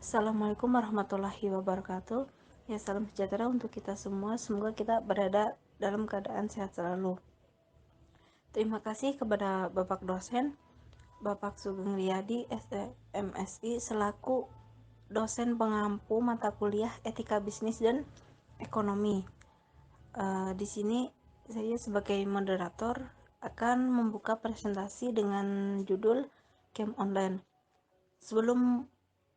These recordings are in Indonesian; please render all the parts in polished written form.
Assalamualaikum warahmatullahi wabarakatuh. Ya, salam sejahtera untuk kita semua. Semoga kita berada dalam keadaan sehat selalu. Terima kasih kepada Bapak dosen, Bapak Sugeng Riyadi, MSI, selaku dosen pengampu mata kuliah Etika Bisnis dan Ekonomi. Di sini saya sebagai moderator akan membuka presentasi dengan judul Game Online. Sebelum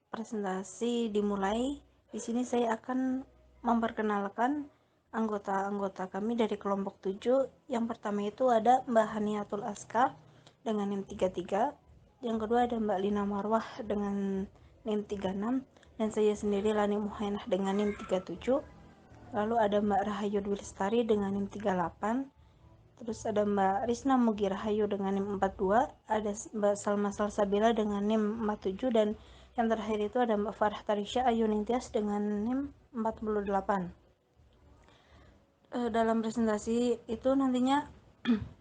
presentasi dimulai, di sini saya akan memperkenalkan anggota-anggota kami dari kelompok 7. Yang pertama itu ada Mbak Haniatul Aska dengan NIM 33, yang kedua ada Mbak Lina Marwah dengan NIM 36, dan saya sendiri Lani Muhainah dengan NIM 37. Lalu ada Mbak Rahayu Dwi Lestari dengan NIM 38. Terus ada Mbak Risna Mugi Rahayu dengan NIM 42, ada Mbak Salma Salsabila dengan NIM 47, dan yang terakhir itu ada Mbak Farah Tarisha Ayu Ningtyas dengan NIM 48. Dalam presentasi itu nantinya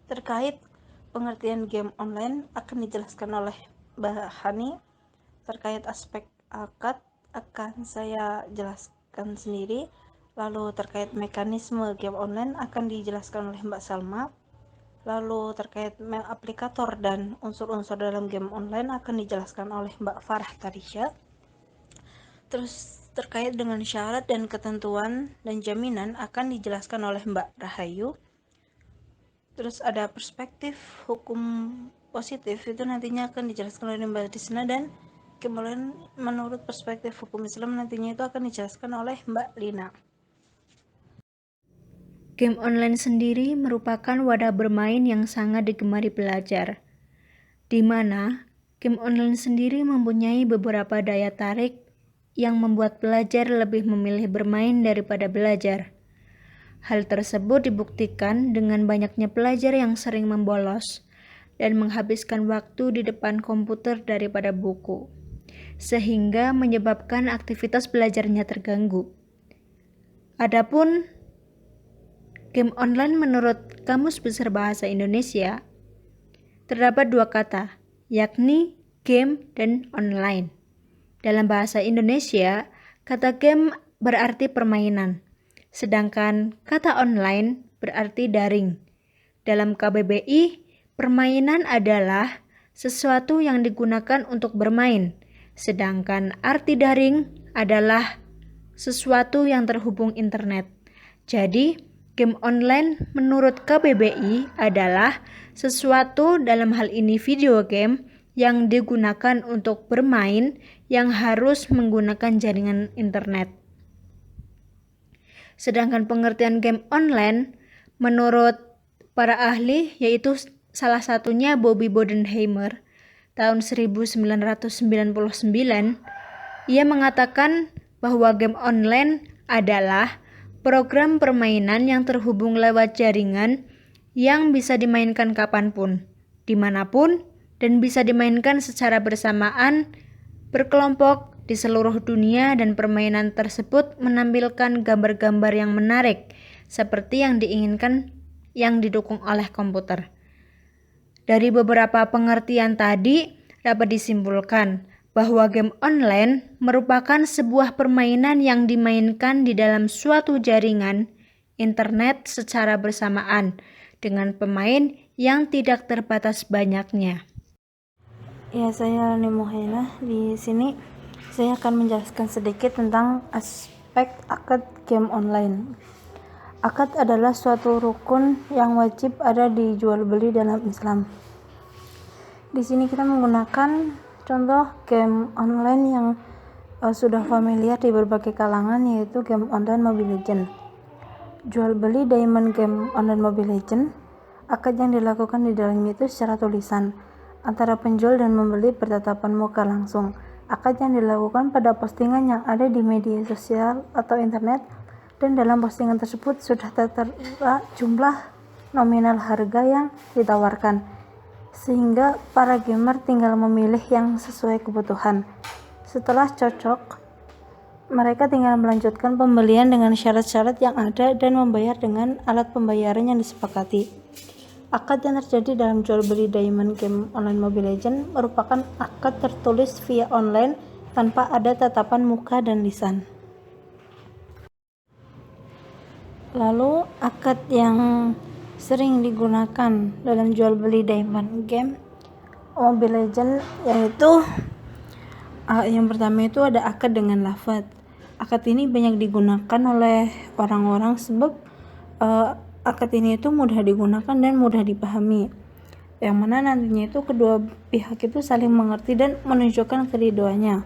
terkait pengertian game online akan dijelaskan oleh Mbak Hani. Terkait aspek akad akan saya jelaskan sendiri. Lalu terkait mekanisme game online akan dijelaskan oleh Mbak Salma. Lalu terkait aplikator dan unsur-unsur dalam game online akan dijelaskan oleh Mbak Farah Tarisha. Terus terkait dengan syarat dan ketentuan dan jaminan akan dijelaskan oleh Mbak Rahayu. Terus ada perspektif hukum positif, itu nantinya akan dijelaskan oleh Mbak Risna, dan kemudian menurut perspektif hukum Islam nantinya itu akan dijelaskan oleh Mbak Lina. Game online sendiri merupakan wadah bermain yang sangat digemari pelajar, di mana game online sendiri mempunyai beberapa daya tarik yang membuat pelajar lebih memilih bermain daripada belajar. Hal tersebut dibuktikan dengan banyaknya pelajar yang sering membolos dan menghabiskan waktu di depan komputer daripada buku, sehingga menyebabkan aktivitas belajarnya terganggu. Adapun game online menurut Kamus Besar Bahasa Indonesia, terdapat dua kata, yakni game dan online. Dalam bahasa Indonesia, kata game berarti permainan, sedangkan kata online berarti daring. Dalam KBBI, permainan adalah sesuatu yang digunakan untuk bermain, sedangkan arti daring adalah sesuatu yang terhubung internet. Jadi, game online menurut KBBI adalah sesuatu, dalam hal ini video game, yang digunakan untuk bermain yang harus menggunakan jaringan internet. Sedangkan pengertian game online menurut para ahli, yaitu salah satunya Bobby Bodenheimer tahun 1999, ia mengatakan bahwa game online adalah program permainan yang terhubung lewat jaringan yang bisa dimainkan kapanpun, dimanapun, dan bisa dimainkan secara bersamaan, berkelompok di seluruh dunia, dan permainan tersebut menampilkan gambar-gambar yang menarik seperti yang diinginkan yang didukung oleh komputer. Dari beberapa pengertian tadi dapat disimpulkan bahwa game online merupakan sebuah permainan yang dimainkan di dalam suatu jaringan internet secara bersamaan dengan pemain yang tidak terbatas banyaknya. Ya, saya Lani Muhainah. Di sini saya akan menjelaskan sedikit tentang aspek akad game online. Akad adalah suatu rukun yang wajib ada di jual beli dalam Islam. Di sini kita menggunakan contoh game online yang sudah familiar di berbagai kalangan, yaitu game online Mobile Legends. Jual beli diamond game online Mobile Legends, akad yang dilakukan di dalamnya itu secara tulisan antara penjual dan membeli bertatapan muka langsung. Akad yang dilakukan pada postingan yang ada di media sosial atau internet, dan dalam postingan tersebut sudah tertera jumlah nominal harga yang ditawarkan, sehingga para gamer tinggal memilih yang sesuai kebutuhan. Setelah cocok, mereka tinggal melanjutkan pembelian dengan syarat-syarat yang ada dan membayar dengan alat pembayaran yang disepakati. Akad yang terjadi dalam jual beli diamond game online Mobile Legends merupakan akad tertulis via online tanpa ada tatapan muka dan lisan. Lalu akad yang sering digunakan dalam jual beli diamond game Mobile Legends yaitu yang pertama itu ada akad dengan lafaz. Akad ini banyak digunakan oleh orang-orang sebab akad ini itu mudah digunakan dan mudah dipahami, yang mana nantinya itu kedua pihak itu saling mengerti dan menunjukkan keriduannya.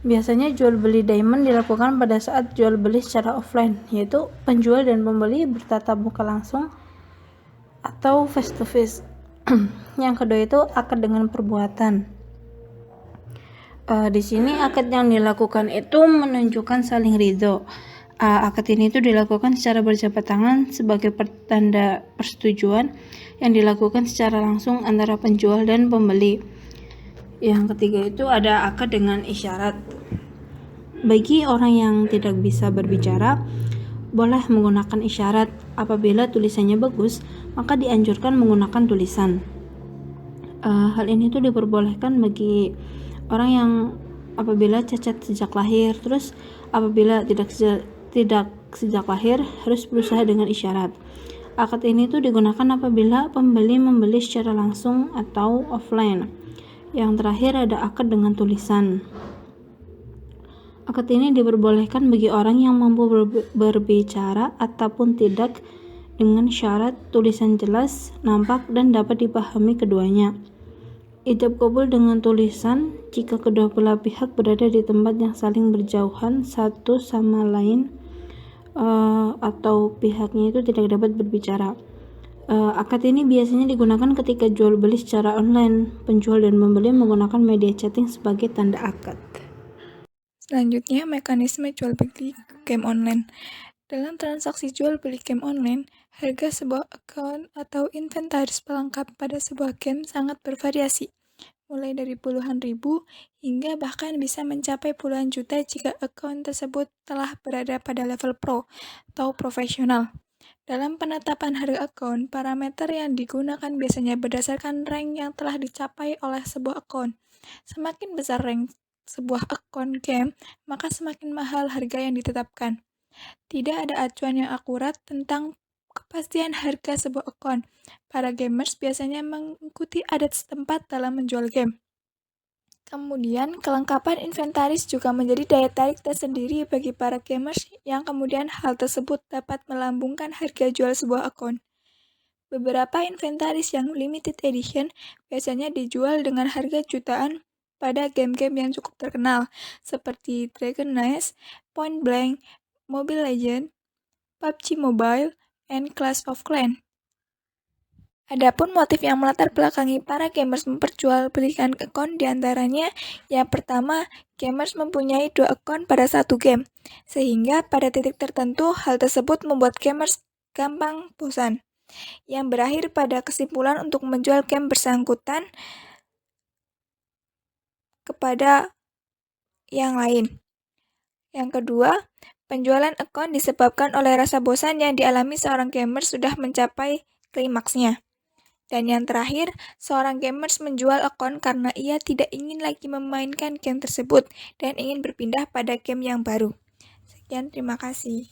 Biasanya jual beli diamond dilakukan pada saat jual beli secara offline, yaitu penjual dan pembeli bertatap muka langsung atau face to face. Yang kedua itu akad dengan perbuatan. Di sini akad yang dilakukan itu menunjukkan saling ridho. Akad ini itu dilakukan secara berjabat tangan sebagai pertanda persetujuan yang dilakukan secara langsung antara penjual dan pembeli. Yang ketiga itu ada akad dengan isyarat. Bagi orang yang tidak bisa berbicara, boleh menggunakan isyarat. Apabila tulisannya bagus, maka dianjurkan menggunakan tulisan. Hal ini tuh diperbolehkan bagi orang yang apabila cacat sejak lahir, terus apabila tidak sejak lahir harus berusaha dengan isyarat. Akad ini tuh digunakan apabila pembeli membeli secara langsung atau offline. Yang terakhir ada akad dengan tulisan. Akad ini diperbolehkan bagi orang yang mampu berbicara ataupun tidak, dengan syarat tulisan jelas, nampak, dan dapat dipahami keduanya. Ijab kabul dengan tulisan jika kedua belah pihak berada di tempat yang saling berjauhan satu sama lain atau pihaknya itu tidak dapat berbicara. Akad ini biasanya digunakan ketika jual beli secara online. Penjual dan pembeli menggunakan media chatting sebagai tanda akad. Selanjutnya, mekanisme jual beli game online. Dalam transaksi jual beli game online, harga sebuah akun atau inventaris pelengkap pada sebuah game sangat bervariasi, mulai dari puluhan ribu hingga bahkan bisa mencapai puluhan juta jika akun tersebut telah berada pada level pro atau profesional. Dalam penetapan harga akun, parameter yang digunakan biasanya berdasarkan rank yang telah dicapai oleh sebuah akun. Semakin besar rank sebuah akun game, maka semakin mahal harga yang ditetapkan. Tidak ada acuan yang akurat tentang kepastian harga sebuah akun. Para gamers biasanya mengikuti adat setempat dalam menjual game. Kemudian, kelengkapan inventaris juga menjadi daya tarik tersendiri bagi para gamers yang kemudian hal tersebut dapat melambungkan harga jual sebuah akun. Beberapa inventaris yang limited edition biasanya dijual dengan harga jutaan pada game-game yang cukup terkenal, seperti Dragon Nest, Point Blank, Mobile Legends, PUBG Mobile, and Clash of Clans. Adapun motif yang melatar belakangi para gamers memperjualbelikan akun diantaranya, yang pertama, gamers mempunyai 2 akun pada satu game, sehingga pada titik tertentu hal tersebut membuat gamers gampang bosan, yang berakhir pada kesimpulan untuk menjual game bersangkutan kepada yang lain. Yang kedua, penjualan akun disebabkan oleh rasa bosan yang dialami seorang gamer sudah mencapai klimaksnya. Dan yang terakhir, seorang gamers menjual akun karena ia tidak ingin lagi memainkan game tersebut dan ingin berpindah pada game yang baru. Sekian, terima kasih.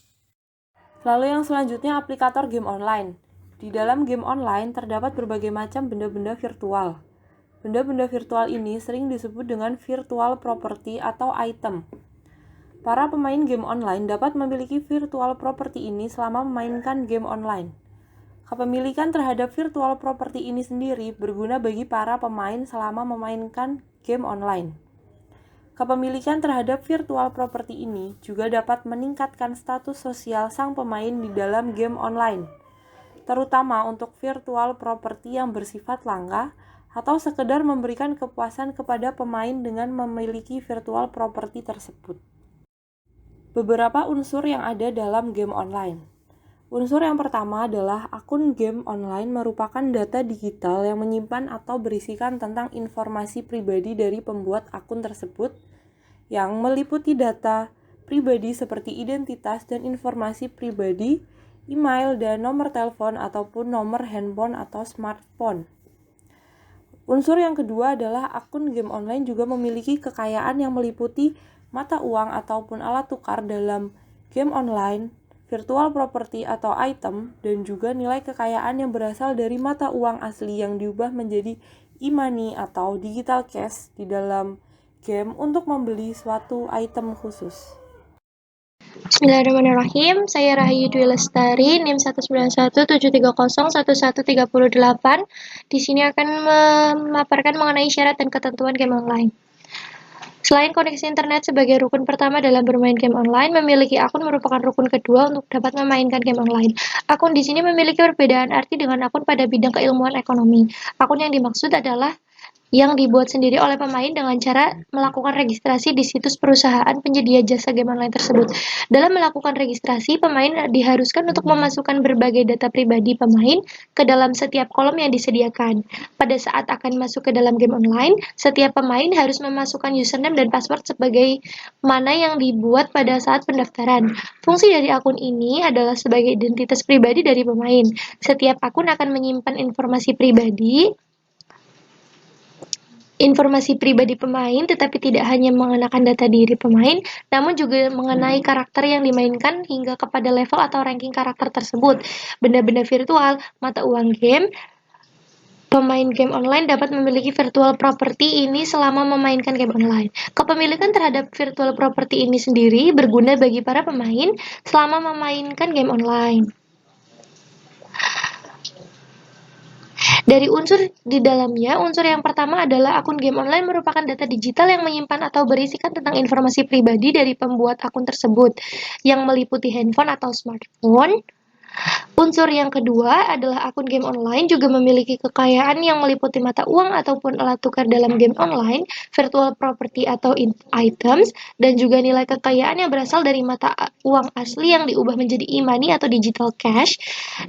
Lalu yang selanjutnya aplikator game online. Di dalam game online terdapat berbagai macam benda-benda virtual. Benda-benda virtual ini sering disebut dengan virtual property atau item. Para pemain game online dapat memiliki virtual property ini selama memainkan game online. Kepemilikan terhadap virtual property ini sendiri berguna bagi para pemain selama memainkan game online. Kepemilikan terhadap virtual property ini juga dapat meningkatkan status sosial sang pemain di dalam game online, terutama untuk virtual property yang bersifat langka atau sekedar memberikan kepuasan kepada pemain dengan memiliki virtual property tersebut. Beberapa unsur yang ada dalam game online. Unsur yang pertama adalah akun game online merupakan data digital yang menyimpan atau berisikan tentang informasi pribadi dari pembuat akun tersebut, yang meliputi data pribadi seperti identitas dan informasi pribadi, email dan nomor telepon ataupun nomor handphone atau smartphone. Unsur yang kedua adalah akun game online juga memiliki kekayaan yang meliputi mata uang ataupun alat tukar dalam game online, virtual property atau item, dan juga nilai kekayaan yang berasal dari mata uang asli yang diubah menjadi e-money atau digital cash di dalam game untuk membeli suatu item khusus. Bismillahirrahmanirrahim. Saya Rahayu Dwi Lestari, NIM 19173011138. Di sini akan memaparkan mengenai syarat dan ketentuan game online. Selain koneksi internet sebagai rukun pertama dalam bermain game online, memiliki akun merupakan rukun kedua untuk dapat memainkan game online. Akun di sini memiliki perbedaan arti dengan akun pada bidang keilmuan ekonomi. Akun yang dimaksud adalah yang dibuat sendiri oleh pemain dengan cara melakukan registrasi di situs perusahaan penyedia jasa game online tersebut. Dalam melakukan registrasi, pemain diharuskan untuk memasukkan berbagai data pribadi pemain ke dalam setiap kolom yang disediakan. Pada saat akan masuk ke dalam game online, setiap pemain harus memasukkan username dan password sebagai mana yang dibuat pada saat pendaftaran. Fungsi dari akun ini adalah sebagai identitas pribadi dari pemain. Setiap akun akan menyimpan informasi pribadi pemain, tetapi tidak hanya mengenakan data diri pemain, namun juga mengenai karakter yang dimainkan hingga kepada level atau ranking karakter tersebut. Benda-benda virtual, mata uang game, pemain game online dapat memiliki virtual property ini selama memainkan game online. Kepemilikan terhadap virtual property ini sendiri berguna bagi para pemain selama memainkan game online. Dari unsur di dalamnya, unsur yang pertama adalah akun game online merupakan data digital yang menyimpan atau berisikan tentang informasi pribadi dari pembuat akun tersebut, yang meliputi handphone atau smartphone. Unsur yang kedua adalah akun game online juga memiliki kekayaan yang meliputi mata uang ataupun alat tukar dalam game online, virtual property atau items, dan juga nilai kekayaan yang berasal dari mata uang asli yang diubah menjadi e-money atau digital cash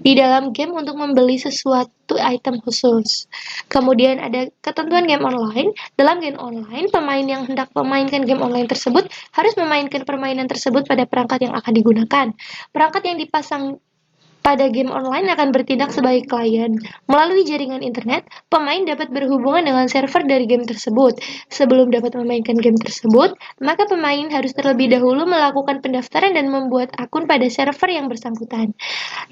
di dalam game untuk membeli sesuatu item khusus. Kemudian ada ketentuan game online. Dalam game online, pemain yang hendak memainkan game online tersebut harus memainkan permainan tersebut pada perangkat yang akan digunakan. Perangkat yang dipasang pada game online akan bertindak sebagai klien. Melalui jaringan internet, pemain dapat berhubungan dengan server dari game tersebut. Sebelum dapat memainkan game tersebut, maka pemain harus terlebih dahulu melakukan pendaftaran dan membuat akun pada server yang bersangkutan.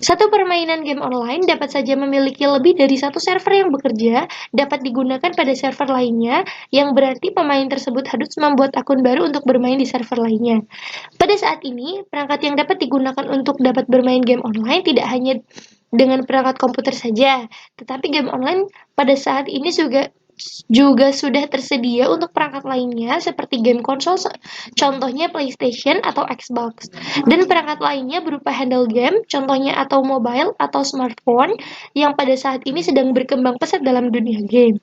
Satu permainan game online dapat saja memiliki lebih dari satu server yang bekerja, dapat digunakan pada server lainnya, yang berarti pemain tersebut harus membuat akun baru untuk bermain di server lainnya. Pada saat ini, perangkat yang dapat digunakan untuk dapat bermain game online tidak hanya dengan perangkat komputer saja, tetapi game online pada saat ini juga sudah tersedia untuk perangkat lainnya seperti game konsol, contohnya PlayStation atau Xbox, dan perangkat lainnya berupa handle game, contohnya atau mobile atau smartphone yang pada saat ini sedang berkembang pesat dalam dunia game.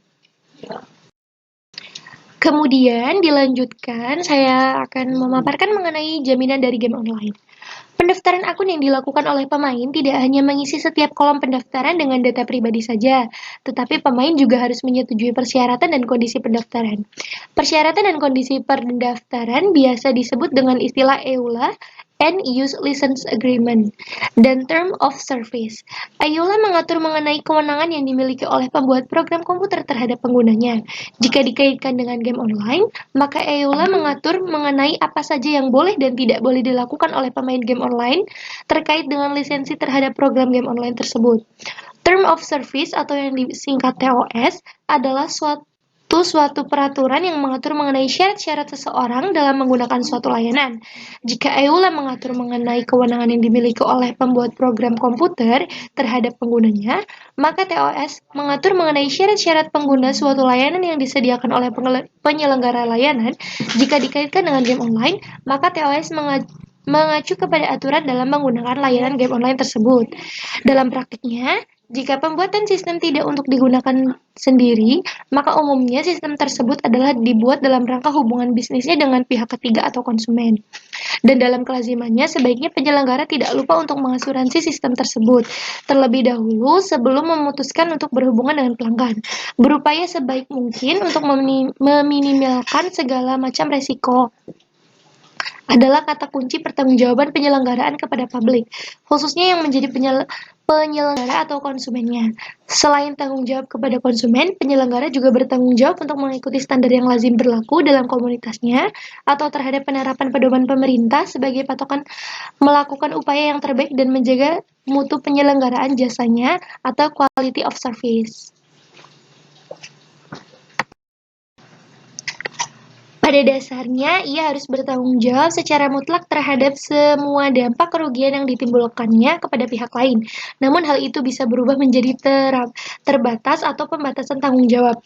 Kemudian dilanjutkan, saya akan memaparkan mengenai jaminan dari game online. Pendaftaran akun yang dilakukan oleh pemain tidak hanya mengisi setiap kolom pendaftaran dengan data pribadi saja, tetapi pemain juga harus menyetujui persyaratan dan kondisi pendaftaran. Persyaratan dan kondisi pendaftaran biasa disebut dengan istilah EULA, End Use License Agreement, dan Term of Service. EULA mengatur mengenai kewenangan yang dimiliki oleh pembuat program komputer terhadap penggunanya. Jika dikaitkan dengan game online, maka EULA mengatur mengenai apa saja yang boleh dan tidak boleh dilakukan oleh pemain game online terkait dengan lisensi terhadap program game online tersebut. Term of Service atau yang disingkat TOS adalah suatu peraturan yang mengatur mengenai syarat-syarat seseorang dalam menggunakan suatu layanan. Jika EULA mengatur mengenai kewenangan yang dimiliki oleh pembuat program komputer terhadap penggunanya, maka TOS mengatur mengenai syarat-syarat pengguna suatu layanan yang disediakan oleh penyelenggara layanan. Jika dikaitkan dengan game online, maka TOS mengacu kepada aturan dalam menggunakan layanan game online tersebut. Dalam praktiknya, jika pembuatan sistem tidak untuk digunakan sendiri, maka umumnya sistem tersebut adalah dibuat dalam rangka hubungan bisnisnya dengan pihak ketiga atau konsumen. Dan dalam kelazimannya, sebaiknya penyelenggara tidak lupa untuk mengasuransi sistem tersebut terlebih dahulu sebelum memutuskan untuk berhubungan dengan pelanggan. Berupaya sebaik mungkin untuk meminimalkan segala macam resiko adalah kata kunci pertanggungjawaban penyelenggaraan kepada publik, khususnya yang menjadi penyelenggara atau konsumennya. Selain tanggung jawab kepada konsumen, penyelenggara juga bertanggung jawab untuk mengikuti standar yang lazim berlaku dalam komunitasnya atau terhadap penerapan pedoman pemerintah sebagai patokan melakukan upaya yang terbaik dan menjaga mutu penyelenggaraan jasanya atau quality of service. Pada dasarnya, ia harus bertanggung jawab secara mutlak terhadap semua dampak kerugian yang ditimbulkannya kepada pihak lain. Namun hal itu bisa berubah menjadi terbatas atau pembatasan tanggung jawab.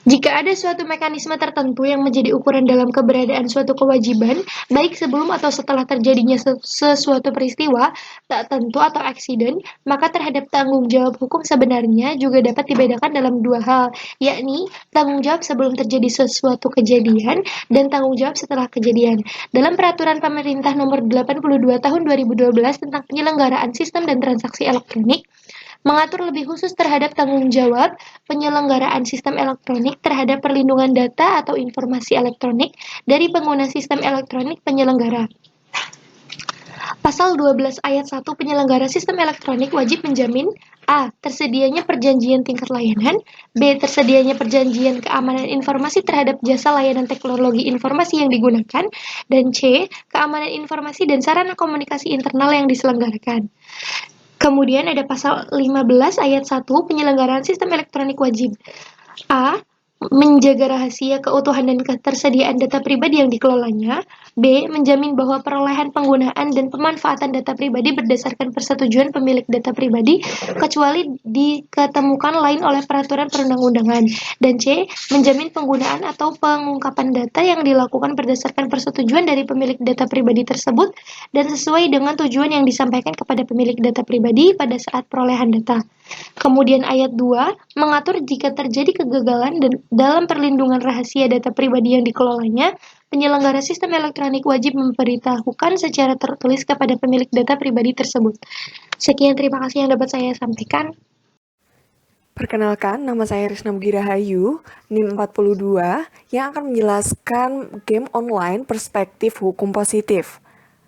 Jika ada suatu mekanisme tertentu yang menjadi ukuran dalam keberadaan suatu kewajiban, baik sebelum atau setelah terjadinya sesuatu peristiwa, tak tentu atau aksiden, maka terhadap tanggung jawab hukum sebenarnya juga dapat dibedakan dalam dua hal, yakni tanggung jawab sebelum terjadi sesuatu kejadian dan tanggung jawab setelah kejadian. Dalam Peraturan Pemerintah Nomor 82 Tahun 2012 tentang penyelenggaraan sistem dan transaksi elektronik, mengatur lebih khusus terhadap tanggung jawab penyelenggaraan sistem elektronik terhadap perlindungan data atau informasi elektronik dari pengguna sistem elektronik penyelenggara. Pasal 12 ayat 1 penyelenggara sistem elektronik wajib menjamin A. Tersedianya perjanjian tingkat layanan, B. Tersedianya perjanjian keamanan informasi terhadap jasa layanan teknologi informasi yang digunakan, dan C. Keamanan informasi dan sarana komunikasi internal yang diselenggarakan. Kemudian ada pasal 15 ayat 1 penyelenggaraan sistem elektronik wajib. A. Menjaga rahasia, keutuhan, dan ketersediaan data pribadi yang dikelolanya. B. Menjamin bahwa perolehan, penggunaan, dan pemanfaatan data pribadi berdasarkan persetujuan pemilik data pribadi, kecuali diketemukan lain oleh peraturan perundang-undangan. Dan C. Menjamin penggunaan atau pengungkapan data yang dilakukan berdasarkan persetujuan dari pemilik data pribadi tersebut dan sesuai dengan tujuan yang disampaikan kepada pemilik data pribadi pada saat perolehan data. Kemudian ayat 2 mengatur jika terjadi kegagalan dalam perlindungan rahasia data pribadi yang dikelolanya, penyelenggara sistem elektronik wajib memberitahukan secara tertulis kepada pemilik data pribadi tersebut. Sekian, terima kasih yang dapat saya sampaikan. Perkenalkan, nama saya Risna Bugirahayu, NIM 42, yang akan menjelaskan game online perspektif hukum positif.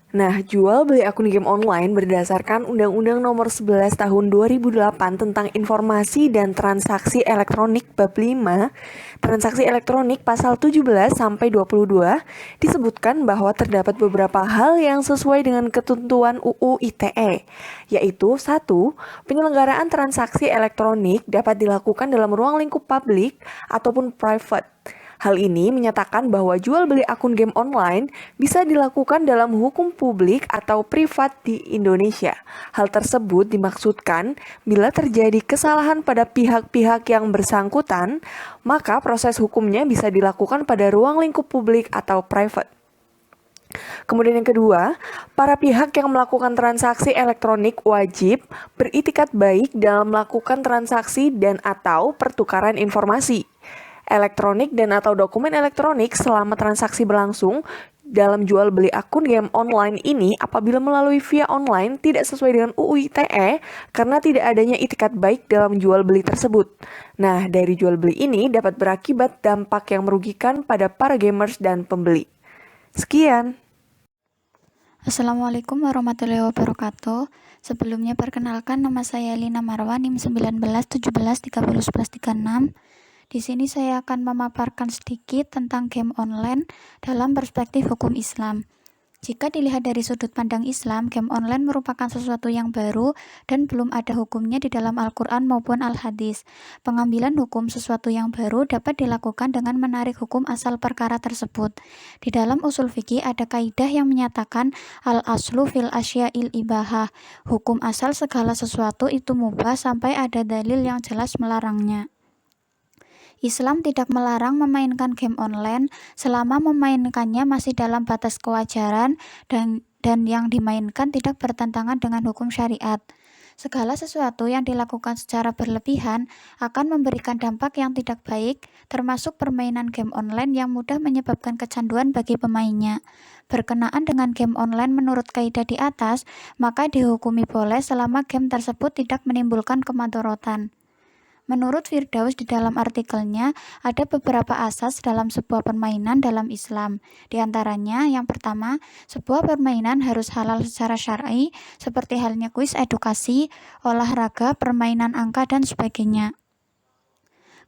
Nah, jual beli akun game online berdasarkan Undang-Undang Nomor 11 Tahun 2008 tentang Informasi dan Transaksi Elektronik Bab 5, Transaksi Elektronik Pasal 17 sampai 22 disebutkan bahwa terdapat beberapa hal yang sesuai dengan ketentuan UU ITE, yaitu 1. Penyelenggaraan transaksi elektronik dapat dilakukan dalam ruang lingkup publik ataupun private. Hal ini menyatakan bahwa jual beli akun game online bisa dilakukan dalam hukum publik atau privat di Indonesia. Hal tersebut dimaksudkan bila terjadi kesalahan pada pihak-pihak yang bersangkutan, maka proses hukumnya bisa dilakukan pada ruang lingkup publik atau private. Kemudian yang kedua, para pihak yang melakukan transaksi elektronik wajib beritikat baik dalam melakukan transaksi dan atau pertukaran informasi elektronik dan atau dokumen elektronik selama transaksi berlangsung dalam jual beli akun game online ini apabila melalui via online tidak sesuai dengan UU ITE karena tidak adanya itikat baik dalam jual beli tersebut. Nah, dari jual beli ini dapat berakibat dampak yang merugikan pada para gamers dan pembeli. Sekian. Assalamualaikum warahmatullahi wabarakatuh. Sebelumnya perkenalkan, nama saya Lina Marwa, NIM 19 17 30 11 36. Di sini saya akan memaparkan sedikit tentang game online dalam perspektif hukum Islam. Jika dilihat dari sudut pandang Islam, game online merupakan sesuatu yang baru dan belum ada hukumnya di dalam Al-Quran maupun Al-Hadis. Pengambilan hukum sesuatu yang baru dapat dilakukan dengan menarik hukum asal perkara tersebut. Di dalam usul fikih ada kaidah yang menyatakan al-aslu fil asya'il ibahah. Hukum asal segala sesuatu itu mubah sampai ada dalil yang jelas melarangnya. Islam tidak melarang memainkan game online selama memainkannya masih dalam batas kewajaran dan yang dimainkan tidak bertentangan dengan hukum syariat. Segala sesuatu yang dilakukan secara berlebihan akan memberikan dampak yang tidak baik, termasuk permainan game online yang mudah menyebabkan kecanduan bagi pemainnya. Berkenaan dengan game online menurut kaidah di atas, maka dihukumi boleh selama game tersebut tidak menimbulkan kemadorotan. Menurut Firdaus di dalam artikelnya, ada beberapa asas dalam sebuah permainan dalam Islam. Di antaranya, yang pertama, sebuah permainan harus halal secara syar'i, seperti halnya kuis edukasi, olahraga, permainan angka, dan sebagainya.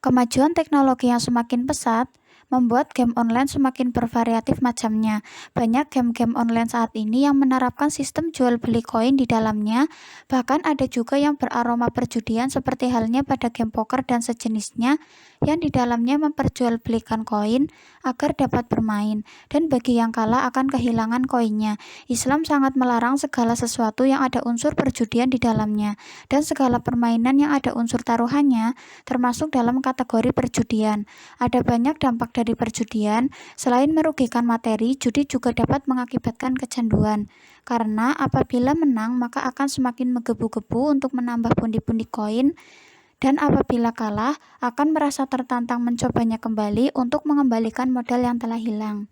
Kemajuan teknologi yang semakin pesat membuat game online semakin bervariatif macamnya. Banyak game-game online saat ini yang menerapkan sistem jual beli koin di dalamnya, bahkan ada juga yang beraroma perjudian seperti halnya pada game poker dan sejenisnya yang di dalamnya memperjualbelikan koin agar dapat bermain, dan bagi yang kalah akan kehilangan koinnya. Islam sangat melarang segala sesuatu yang ada unsur perjudian di dalamnya, dan segala permainan yang ada unsur taruhannya termasuk dalam kategori perjudian. Ada banyak dampak dari perjudian. Selain merugikan materi, judi juga dapat mengakibatkan kecanduan. Karena apabila menang, maka akan semakin menggebu-gebu untuk menambah pundi-pundi koin, dan apabila kalah, akan merasa tertantang mencobanya kembali untuk mengembalikan modal yang telah hilang.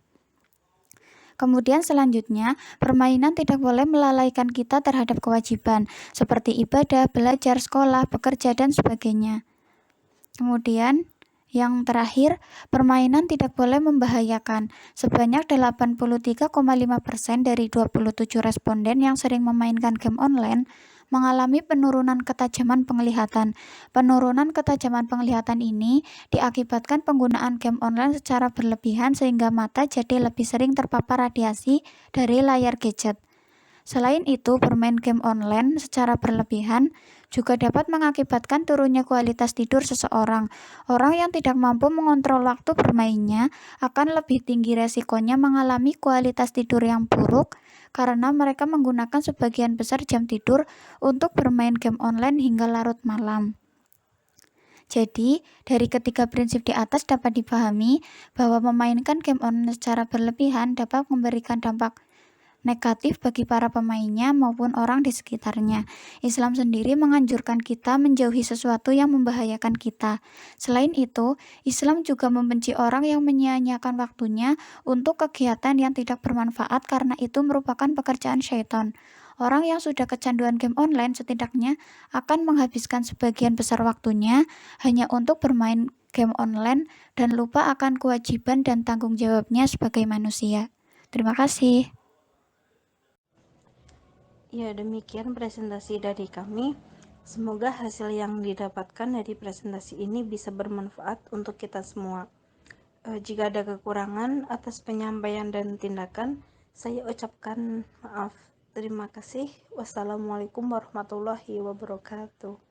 Kemudian selanjutnya, permainan tidak boleh melalaikan kita terhadap kewajiban, seperti ibadah, belajar, sekolah, bekerja, dan sebagainya. Kemudian, yang terakhir, permainan tidak boleh membahayakan. Sebanyak 83,5% dari 27 responden yang sering memainkan game online mengalami penurunan ketajaman penglihatan. Penurunan ketajaman penglihatan ini diakibatkan penggunaan game online secara berlebihan sehingga mata jadi lebih sering terpapar radiasi dari layar gadget. Selain itu, bermain game online secara berlebihan juga dapat mengakibatkan turunnya kualitas tidur seseorang. Orang yang tidak mampu mengontrol waktu bermainnya akan lebih tinggi resikonya mengalami kualitas tidur yang buruk karena mereka menggunakan sebagian besar jam tidur untuk bermain game online hingga larut malam. Jadi, dari ketiga prinsip di atas dapat dipahami bahwa memainkan game online secara berlebihan dapat memberikan dampak negatif bagi para pemainnya maupun orang di sekitarnya. Islam sendiri menganjurkan kita menjauhi sesuatu yang membahayakan kita. Selain itu, Islam juga membenci orang yang menyia-nyiakan waktunya untuk kegiatan yang tidak bermanfaat karena itu merupakan pekerjaan syaitan. Orang yang sudah kecanduan game online setidaknya akan menghabiskan sebagian besar waktunya hanya untuk bermain game online dan lupa akan kewajiban dan tanggung jawabnya sebagai manusia. Terima kasih. Ya, demikian presentasi dari kami. Semoga hasil yang didapatkan dari presentasi ini bisa bermanfaat untuk kita semua. Jika ada kekurangan atas penyampaian dan tindakan, saya ucapkan maaf. Terima kasih. Wassalamualaikum warahmatullahi wabarakatuh.